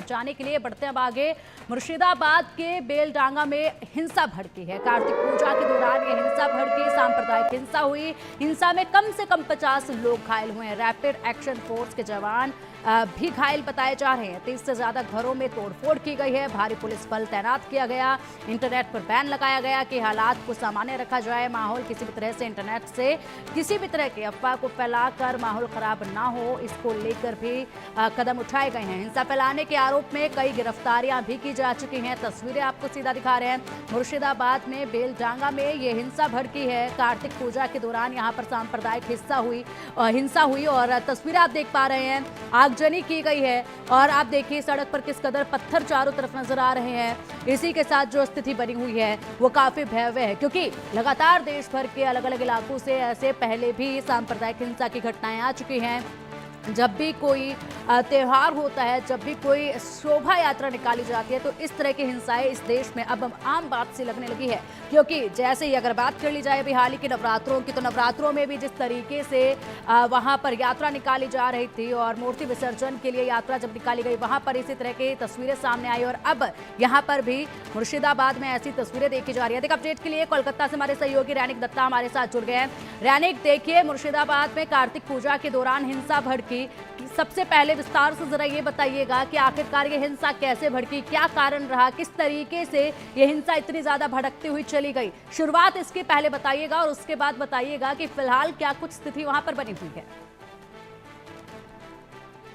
जाने के लिए बढ़ते हैं आगे। मुर्शिदाबाद के बेलडांगा में हिंसा भड़की है। कार्तिक पूजा के दौरान ये हिंसा भड़की, सांप्रदायिक हिंसा हुई। हिंसा में कम से कम 50 लोग घायल हुए हैं। रैपिड एक्शन फोर्स के जवान भी घायल बताए जा रहे हैं। 30 से ज्यादा घरों में तोड़फोड़ की गई है। भारी पुलिस बल तैनात किया गया। इंटरनेट पर बैन लगाया गया कि हालात को सामान्य रखा जाए। माहौल किसी भी तरह से इंटरनेट से किसी भी तरह की अफवाह को फैलाकर माहौल खराब ना हो, इसको लेकर भी कदम उठाए गए हैं। हिंसा फैलाने के आरोप में कई गिरफ्तारियां भी की जा चुकी हैं। तस्वीरें आपको सीधा दिखा रहे हैं। मुर्शिदाबाद में बेलडांगा में ये हिंसा भड़की है। कार्तिक पूजा के दौरान यहाँ पर सांप्रदायिक हिंसा हुई और तस्वीरें आप देख पा रहे हैं। आगजनी की गई है और आप देखिए सड़क पर किस कदर पत्थर चारों तरफ नजर आ रहे हैं। इसी के साथ जो स्थिति बनी हुई है वो काफी भयावह है, क्योंकि लगातार देश भर के अलग अलग इलाकों से ऐसे पहले भी सांप्रदायिक हिंसा की घटनाएं आ चुकी हैं। जब भी कोई त्योहार होता है, जब भी कोई शोभा यात्रा निकाली जाती है, तो इस तरह की हिंसाएं इस देश में अब आम बात सी लगने लगी है। क्योंकि जैसे ही अगर बात कर ली जाए अभी हाल ही के नवरात्रों की, तो नवरात्रों में भी जिस तरीके से वहां पर यात्रा निकाली जा रही थी और मूर्ति विसर्जन के लिए यात्रा जब निकाली गई, वहां पर इसी तरह की तस्वीरें सामने आई और अब यहाँ पर भी मुर्शिदाबाद में ऐसी तस्वीरें देखी जा रही है। देखिए अपडेट के लिए कोलकाता से हमारे सहयोगी रैनिक दत्ता हमारे साथ जुड़ गए हैं। रैनिक, देखिए मुर्शिदाबाद में कार्तिक पूजा के दौरान हिंसा भड़की, सबसे पहले विस्तार से जरा ये बताइएगा कि आखिरकार ये हिंसा कैसे भड़की, क्या कारण रहा, किस तरीके से ये हिंसा इतनी ज्यादा भड़कती हुई चली गई। शुरुआत इसकी पहले बताइएगा और उसके बाद बताइएगा कि फिलहाल क्या कुछ स्थिति वहां पर बनी हुई है।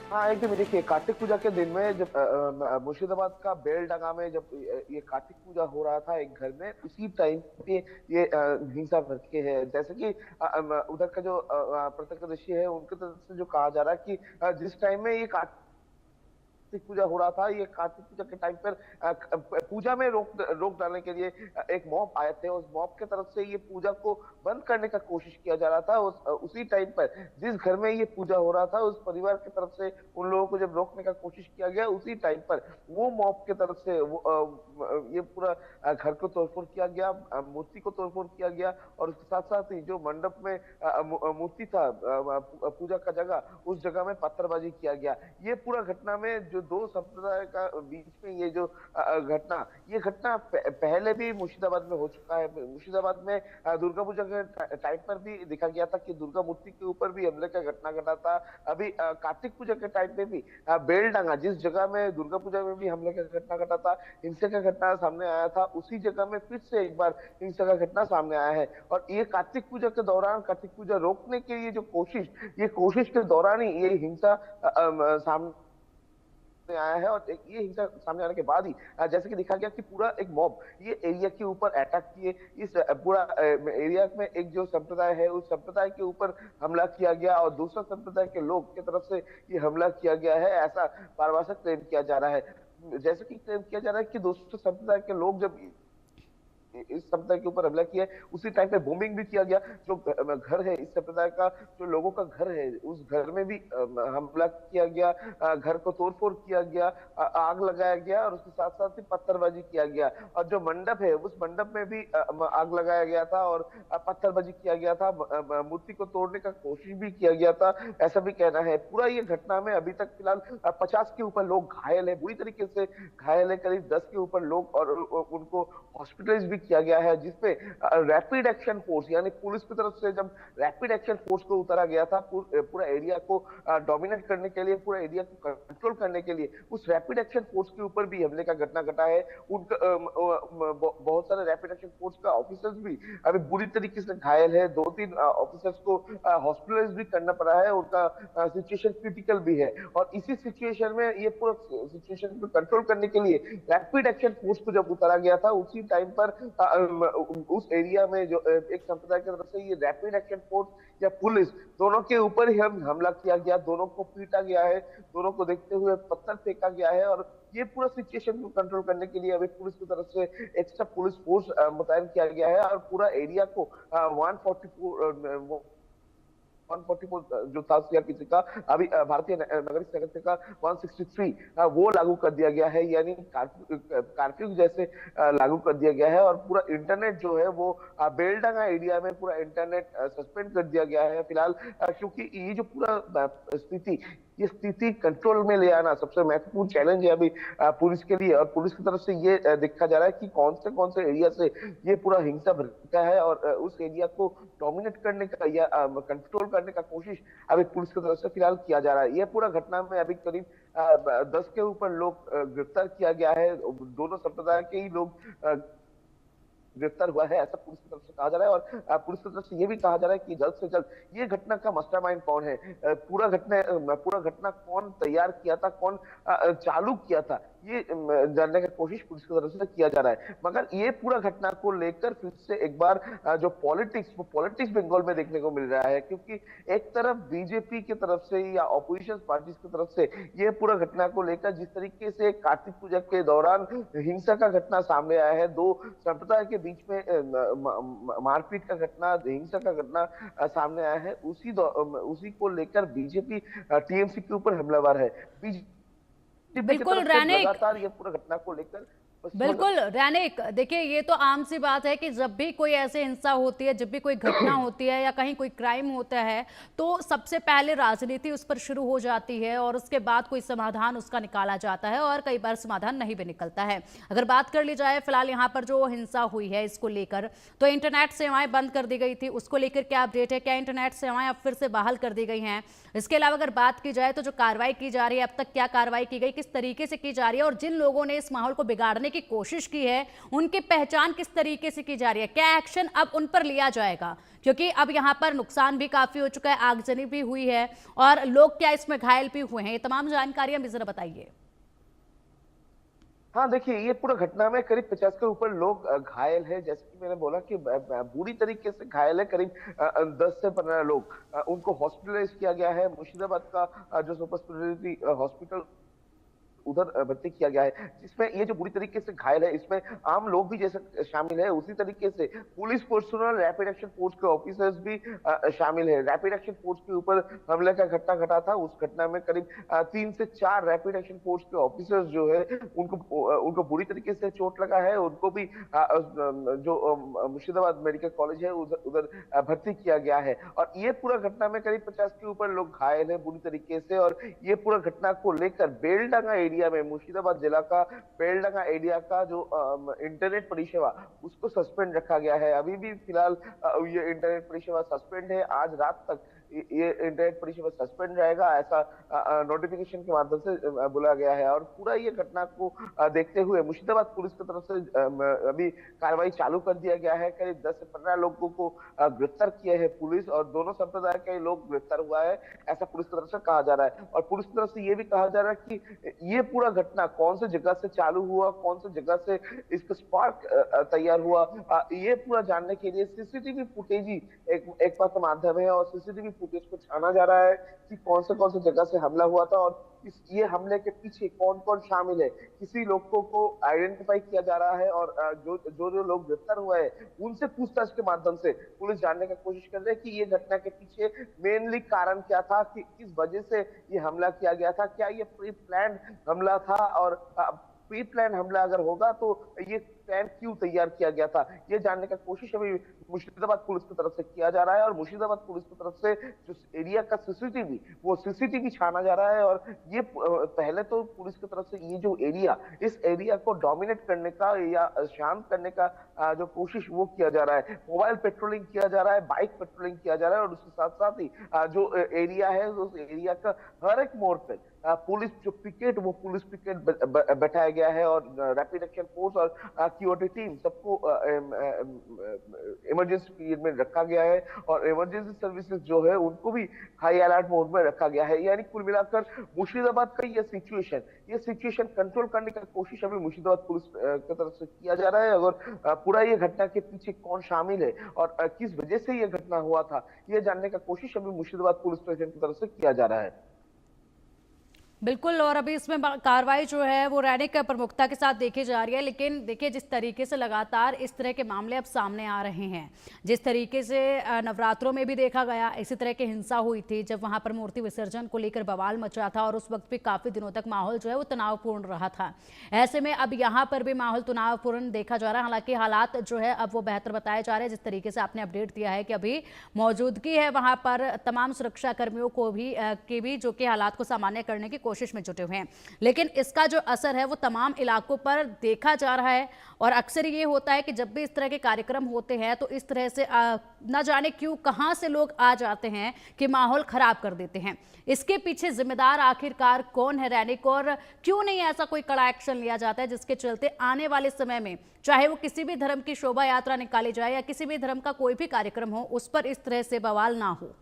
हाँ, एकदम देखिए, कार्तिक पूजा के दिन में जब मुर्शिदाबाद का बेलडांगा में जब ये कार्तिक पूजा हो रहा था एक घर में, उसी टाइम पे ये हिंसा भड़के है। जैसे कि उधर का जो प्रत्यक्षदर्शी है उनकी तरफ से जो कहा जा रहा है कि जिस टाइम में ये कार्तिक पूजा हो रहा था, ये कार्तिक पूजा के टाइम पर पूजा में रोक डालने के लिए एक मॉब आए थे। उस मॉब के तरफ से ये पूजा को बंद करने का कोशिश किया जा रहा था। उसी टाइम पर जिस घर में ये पूजा हो रहा था, उस परिवार की तरफ से उन लोगों को जब रोकने का कोशिश किया गया, उसी टाइम पर वो मॉब की तरफ से ये पूरा घर को तोड़फोड़ किया गया, मूर्ति को तोड़फोड़ किया गया और उसके साथ साथ ही जो मंडप में मूर्ति था, पूजा का जगह, उस जगह में पत्थरबाजी किया गया। ये पूरा घटना में जो दो संप्रदाय का बीच में ये जो घटना पहले भी मुर्शिदाबाद में हो चुका है। मुर्शिदाबाद में दुर्गा पूजा के टाइम पर भी देखा गया था कि दुर्गा मूर्ति के ऊपर भी हमले का घटना घटा था। अभी कार्तिक पूजा के टाइम पे भी बेलडांगा, जिस जगह में दुर्गा पूजा में भी हमले का घटना घटा था, हिंसा का घटना सामने आया था, उसी जगह में फिर से एक बार हिंसा का घटना सामने आया है। और ये कार्तिक पूजा के दौरान कार्तिक पूजा रोकने के लिए जो कोशिश के दौरान ही ये हिंसा सामने आया है। और ये हिंसा सामने आने के बाद ही जैसे कि देखा गया कि पूरा एक मॉब ये एरिया के ऊपर अटैक किए। इस पूरा एरिया में एक जो संप्रदाय है, उस संप्रदाय के ऊपर हमला किया गया और दूसरा संप्रदाय के लोग की तरफ से ये हमला किया गया है, ऐसा परिभाषित क्लेम किया जा रहा है। जैसे कि क्लेम किया जा रहा है कि दूसरे संप्रदाय के लोग जब इस संप्रदाय के ऊपर हमला किया, उसी टाइम पे बॉम्बिंग भी किया गया। जो घर है इस संप्रदाय का, जो लोगों का घर है, उस घर में भी हमला किया गया, घर को तोड़फोड़ किया गया, आग लगाया गया और उसके साथ साथ ही पत्थरबाजी किया गया। और जो मंडप है उस मंडप में भी आग लगाया गया था और पत्थरबाजी किया गया था, मूर्ति को तोड़ने का कोशिश भी किया गया था, ऐसा भी कहना है। पूरा ये घटना में अभी तक फिलहाल 50 के ऊपर लोग घायल है, बुरी तरीके से घायल है, करीब 10 के ऊपर लोग, और उनको हॉस्पिटलाइज भी किया गया है। जिसपे रैपिड एक्शन फोर्स यानी पुलिस की तरफ से जब रैपिड एक्शन फोर्स को उतारा गया था पूरा एरिया को डोमिनेट करने के लिए, पूरा एरिया को कंट्रोल करने के लिए, उस रैपिड एक्शन फोर्स के ऊपर भी हमले का घटना घटा है। उनका बहुत सारे रैपिड एक्शन फोर्स का ऑफिसर्स भी अभी बुरी तरीके से घायल है। 2-3 ऑफिसर्स को हॉस्पिटलाइज भी करना पड़ा है, उनका सिचुएशन क्रिटिकल भी है। और इसी सिचुएशन में ये पूरा सिचुएशन को कंट्रोल करने के लिए रैपिड एक्शन फोर्स को जब उतारा गया था, उसी टाइम पर उस एरिया में जो एक संप्रदाय की तरफ से ये रैपिड एक्शन फोर्स या पुलिस, दोनों के ऊपर ही हमला किया गया, दोनों को पीटा गया है, दोनों को देखते हुए पत्थर फेंका गया है। और ये पूरा सिचुएशन को कंट्रोल करने के लिए अभी पुलिस की तरफ से एक्स्ट्रा पुलिस फोर्स मुतैन किया गया है और पूरा एरिया को 144 जो था सीआरपीसी का, अभी भारतीय नागरिक संहिता का 163 वो लागू कर दिया गया है, यानी कर्फ्यू जैसे लागू कर दिया गया है। और पूरा इंटरनेट जो है वो बेलडांगा एरिया में पूरा इंटरनेट सस्पेंड कर दिया गया है फिलहाल, क्योंकि ये जो पूरा स्थिति ये स्थिति कंट्रोल में ले आना सबसे महत्वपूर्ण चैलेंज है अभी पुलिस के लिए। और पुलिस की तरफ से ये देखा जा रहा है कि कौन से एरिया से ये पूरा हिंसा भड़का है, और उस एरिया को डोमिनेट करने का या कंट्रोल करने का कोशिश अभी पुलिस की तरफ से फिलहाल किया जा रहा है। ये पूरा घटना में अभी करीब 10 के ऊपर लोग गिरफ्तार किया गया है। दोनों संप्रदाय के ही लोग गिरफ्तार हुआ है, ऐसा पुलिस की तरफ से कहा जा रहा है। और पुलिस की तरफ से ये भी कहा जा रहा है कि जल्द से जल्द ये घटना का मास्टरमाइंड कौन है, पूरा घटना कौन तैयार किया था, कौन चालू किया था, ये जानने की कोशिश पुलिस की तरफ से किया जा रहा है। मगर ये पूरा घटना को लेकर फिर से एक बार जो पॉलिटिक्स बंगाल में देखने को मिल रहा है, क्योंकि एक तरफ बीजेपी की तरफ से या ऑपोजिशन पार्टीज की तरफ से ये पूरा घटना को लेकर जिस तरीके से कार्तिक पूजा के दौरान हिंसा का घटना सामने आया है, दो संप्रदाय के बीच में मारपीट का घटना, हिंसा का घटना सामने आया है, उसी को लेकर बीजेपी टीएमसी के ऊपर हमलावर है। बीजेपी की बिल्कुल तरफ से रैनिक, लगातार ये पूरा घटना को लेकर बिल्कुल रैनिक, देखिए ये तो आम सी बात है कि जब भी कोई ऐसे हिंसा होती है, जब भी कोई घटना होती है या कहीं कोई क्राइम होता है, तो सबसे पहले राजनीति उस पर शुरू हो जाती है और उसके बाद कोई समाधान उसका निकाला जाता है, और कई बार समाधान नहीं भी निकलता है। अगर बात कर ली जाए फिलहाल यहाँ पर जो हिंसा हुई है इसको लेकर, तो इंटरनेट सेवाएं बंद कर दी गई थी, उसको लेकर क्या अपडेट है? क्या इंटरनेट सेवाएं अब फिर से बहाल कर दी गई हैं? इसके अलावा अगर बात की जाए तो जो कार्रवाई की जा रही है, अब तक क्या कार्रवाई की गई, किस तरीके से की जा रही है, और जिन लोगों ने इस माहौल को बिगाड़ने की कोशिश की है उनकी पहचान किस तरीके से की जा रही है? क्या एक्शन अब उन पर लिया जाएगा? क्योंकि अब यहां पर नुकसान भी काफी हो चुका है, आगजनी भी हुई है और लोग क्या इसमें घायल भी हुए हैं। ये तमाम जानकारियां भी जरा बताइए। हाँ, देखिए ये पूरा घटना में करीब 50 के ऊपर लोग घायल हैं। जैसे कि मैंने बोला कि बुरी तरीके से घायल है करीब 10 से 15 लोग। उनको हॉस्पिटलाइज किया गया है। मुर्शिदाबाद का जो सुपर स्पेशलिटी हॉस्पिटल उधर भर्ती किया गया है, जिसमें ये जो बुरी तरीके से घायल है इसमें आम लोग भी जैसे शामिल है, उसी तरीके से police personal, rapid action force के ऑफिसर्स भी शामिल है। रैपिड एक्शन फोर्स के ऊपर हमले का घटना घटा था, उस घटना में करीब 3 से 4 रैपिड एक्शन फोर्स के ऑफिसर्स जो है उनको बुरी तरीके से चोट लगा है। उनको भी जो मुर्शिदाबाद मेडिकल कॉलेज है उधर भर्ती किया गया है। और ये पूरा घटना में करीब 50 के ऊपर लोग घायल है बुरी तरीके से। और ये पूरा घटना को लेकर बेलडांगा एरिया में, मुर्शिदाबाद जिला का बेलडांगा एरिया का जो इंटरनेट परिसेवा उसको सस्पेंड रखा गया है। अभी भी फिलहाल ये इंटरनेट परिसेवा सस्पेंड है। आज रात तक ये इंटरनेट परिसेवा सस्पेंड रहेगा, ऐसा नोटिफिकेशन के माध्यम से बोला गया है। और पूरा ये घटना को देखते हुए मुर्शिदाबाद पुलिस की तरफ से अभी कार्रवाई चालू कर दिया गया है। करीब 10 से 15 लोगों को गिरफ्तार किए हैं पुलिस, और दोनों संप्रदाय के लोग गिरफ्तार हुआ है, ऐसा पुलिस की तरफ से कहा जा रहा है। और पुलिस की तरफ से ये भी कहा जा रहा है कि ये पूरा घटना कौन सी जगह से चालू हुआ, कौन सी जगह से इसका स्पार्क तैयार हुआ, ये पूरा जानने के लिए सीसीटीवी फुटेज ही एक मात्र माध्यम है। और सीसीटीवी फुटेज को छाना जा रहा है कि कौन से जगह से हमला हुआ था, और ये हमले के पीछे कौन कौन शामिल है। किसी लोगों को आइडेंटिफाई किया जा रहा है, और जो लोग गिरफ्तार हुए हैं उनसे पूछताछ के माध्यम से पुलिस जानने की कोशिश कर रही है कि ये घटना के पीछे मेनली कारण क्या था, कि किस वजह से ये हमला किया गया था, क्या ये प्री प्लान हमला था, और प्री प्लान हमला अगर होगा तो ये प्लान क्यों तैयार किया गया था, ये जानने का कोशिश अभी मुर्शिदाबाद पुलिस की तरफ से किया जा रहा है। और मुर्शिदाबाद पुलिस की तरफ से जो एरिया का सीसीटीवी छाना जा रहा है। और ये पहले तो पुलिस की तरफ से ये जो इस एरिया को डोमिनेट करने का या शांत करने का जो कोशिश वो किया जा रहा है। मोबाइल पेट्रोलिंग किया जा रहा है, बाइक पेट्रोलिंग किया जा रहा है, और उसके साथ साथ ही जो एरिया है उस एरिया का हर एक मोड़ पे पुलिस जो पिकेट बैठाया गया है। और रैपिड एक्शन फोर्स और क्यूओटी टीम सबको इमरजेंसी पीरियड में रखा गया है, और इमरजेंसी सर्विसेज जो है उनको भी हाई अलर्ट मोड में रखा गया है। यानी कुल मिलाकर मुर्शिदाबाद का ये सिचुएशन कंट्रोल करने की कोशिश अभी मुर्शिदाबाद पुलिस की तरफ से किया जा रहा है। और पूरा ये घटना के पीछे कौन शामिल है और किस वजह से ये घटना हुआ था, ये जानने का कोशिश अभी मुर्शिदाबाद पुलिस स्टेशन की तरफ से किया जा रहा है। बिल्कुल, और अभी इसमें कार्रवाई जो है वो रैनिक प्रमुखता के साथ देखी जा रही है। लेकिन देखिए, जिस तरीके से लगातार इस तरह के मामले अब सामने आ रहे हैं, जिस तरीके से नवरात्रों में भी देखा गया इसी तरह की हिंसा हुई थी जब वहां पर मूर्ति विसर्जन को लेकर बवाल मचा था, और उस वक्त भी काफी दिनों तक माहौल जो है वो तनावपूर्ण रहा था। ऐसे में अब यहाँ पर भी माहौल तनावपूर्ण देखा जा रहा है। हालांकि हालात जो है अब वो बेहतर बताए जा रहे हैं। जिस तरीके से आपने अपडेट दिया है कि अभी मौजूदगी है वहां पर तमाम सुरक्षा कर्मियों को भी जो कि हालात को सामान्य करने की कोशिश में जुटे हुए हैं। लेकिन इसका जो असर है वो तमाम इलाकों पर देखा जा रहा है। और अक्सर ये होता है कि जब भी इस तरह के कार्यक्रम होते हैं तो इस तरह से न जाने क्यों कहां से लोग आ जाते हैं कि माहौल खराब कर देते हैं। इसके पीछे जिम्मेदार आखिरकार कौन है रैनिक, और क्यों नहीं ऐसा कोई कड़ा एक्शन लिया जाता है जिसके चलते आने वाले समय में चाहे वो किसी भी धर्म की शोभा यात्रा निकाली जाए या किसी भी धर्म का कोई भी कार्यक्रम हो उस पर इस तरह से बवाल ना हो।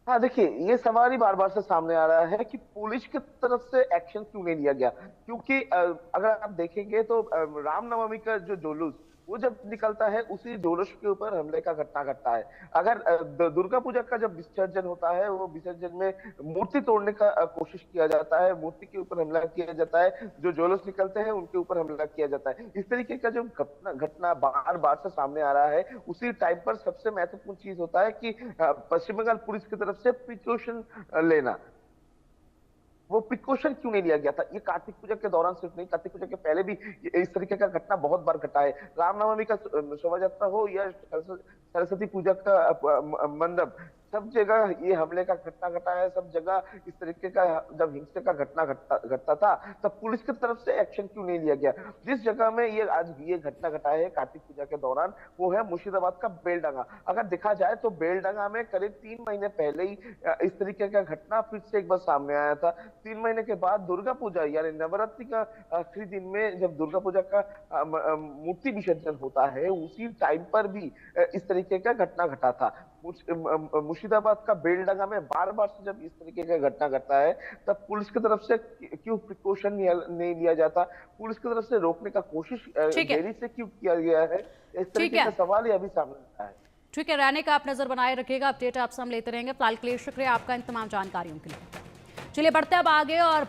हाँ, देखिए, ये सवाल ही बार बार से सामने आ रहा है कि पुलिस की तरफ से एक्शन क्यों नहीं लिया गया। क्योंकि अगर आप देखेंगे तो रामनवमी का जो जुलूस वो जब निकलता है उसी जुलूस के ऊपर हमले का घटना घटता है। अगर दुर्गा पूजा का जब विसर्जन होता है, वो विसर्जन में मूर्ति तोड़ने का कोशिश किया जाता है, मूर्ति के ऊपर हमला किया जाता है, जो जुलूस निकलते हैं उनके ऊपर हमला किया जाता है। इस तरीके का जो घटना घटना बार बार से सामने आ रहा है, उसी टाइम पर सबसे महत्वपूर्ण चीज होता है कि पश्चिम बंगाल पुलिस की तरफ से प्रिकॉशन लेना। वो प्रिकॉशन क्यों नहीं लिया गया था? ये कार्तिक पूजा के दौरान सिर्फ नहीं, कार्तिक पूजा के पहले भी इस तरीके का घटना बहुत बार घटा है। रामनवमी का शोभा यात्रा हो या सरस्वती पूजा का मंडप, सब जगह ये हमले का घटना घटा है। सब जगह इस तरीके का जब हिंसा का घटना घटता था तब पुलिस की तरफ से एक्शन क्यों नहीं लिया गया? जिस जगह में ये आज ये घटना घटा है कार्तिक पूजा के दौरान, वो है मुर्शिदाबाद का बेलडांगा। अगर देखा जाए तो बेलडांगा में करीब 3 महीने पहले ही इस तरीके का घटना फिर से एक बार सामने आया था। 3 महीने के बाद दुर्गा पूजा यानी नवरात्रि का आखिरी दिन में जब दुर्गा पूजा का मूर्ति विसर्जन होता है, उसी टाइम पर भी इस तरीके का घटना घटा था। मुर्शिदाबाद का बेलडांगा में बार बार से जब इस तरीके का घटना घटता है, तब पुलिस की तरफ से क्यों प्रिकॉशन नहीं लिया जाता? पुलिस की तरफ से रोकने का कोशिश ठीक है, देरी से क्यों किया गया है? इस ठीक तरीके है, का सवाल ही अभी सामने आता है। ठीक है। रैनिक, आप नजर बनाए रखिएगा, अपडेट आपसे हम लेते रहेंगे। फिलहाल के लिए शुक्रिया आपका इन तमाम जानकारियों के लिए। चलिए बढ़ते अब आगे और